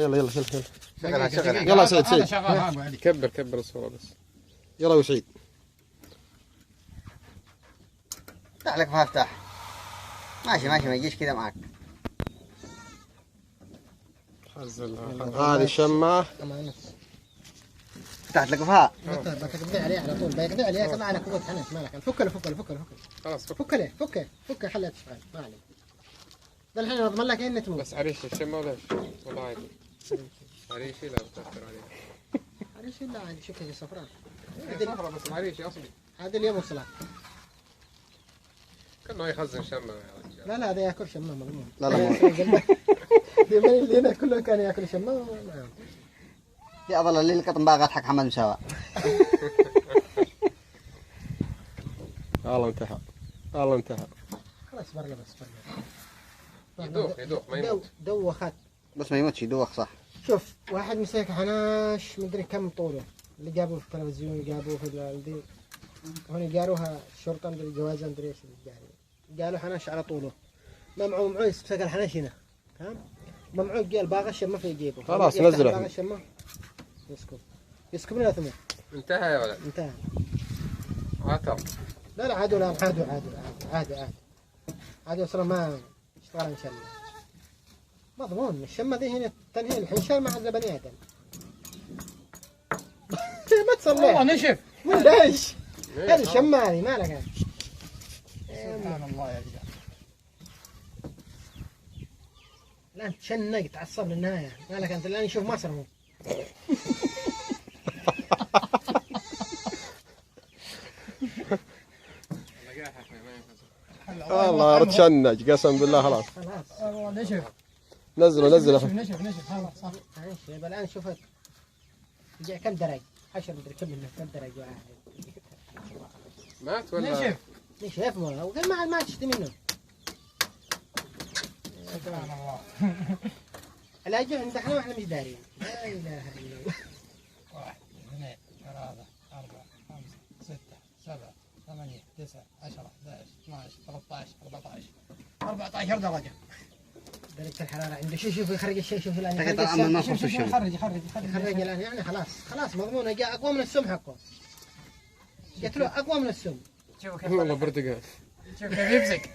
يلا يلا شيل شغلها شغلها. يلا سعيد سعيد كبر الصورة بس. يلا وسعيد. افتح لك فافتح. ماشي ماشي ما يجيش كذا معك. هذه الشماعة. فتحت لك فها. بتقضي عليه على طول بيقضي عليه كمان على قوة حنش مالك فك له فك له فك له خلاص فك له فك حلها تشتغل ما عليك. ده الحين اضمن لك انك تموت. بس عريش الشمة ولا ولا عادي؟ عريشي لا بتأثر عليه. عريش لا عادي شوف هي صفراء. صفرة بس عريشي أصلي. هذا اليوم وصلت. كأنه يخزن شمة يا رجال. لا هذا ياكل شمام مضمون. لا لا اللي هنا كله كان ياكل شمام. دي أظل اللي القطن باغت حق حمد مساوى. الله انتهى. الله انتهى. خلاص برقة بس يدوخ ما يموت. دوخت. بس ما يموتش يدوخ صح. شوف واحد مسك حناش مدري كم طوله اللي جابوه في التلفزيون جابوه في الدي هون جاروها الشرطة مدري الجوازة مدري ايش اللي قالوا حناش على طوله ممعوه مسك الحناش هنا تمام ممعوه قال باغى الشمة في جيبه خلاص نزله. باغى الشمة يسكب لنا ثمن. انتهى يا ولد. انتهى. عطر. لا عادوا لا عادوا اصلا ما اشتغل ان شاء الله. مضمون الشمة ذي هنا تنهي الحنشال مع البني ادم. ما تصلح والله نشف ليش؟ هذه الشمة هذه ما لك. سبحان الله يا رجال. الان تشنق تعصب للنهاية ما لك انت الان شوف مصر هو. الله تشنج قسم بالله خلاص. والله نشف نزله نشف خلاص صح. طيب الان شوفت جاء كم درج 10 مدري كم منه كم درج واحد. مات ولا؟ نشف والله وغير ما تشتي منه. سبحان الله. الأجل عند احنا واحنا مش دارين. لا اله الا الله. 1 2 3 4 5 6 7 8 9 10 11 12 13 14 درجة. درجة الحرارة عنده شوف يخرج الشيء شوف الآن تقطع الأمر ما خص الشمس. يخرج الآن يعني خلاص مضمون جاء أقوى من السم حقه. جت له أقوى من السم. شوف كيف والله برتقال. شوف كيف يمسك.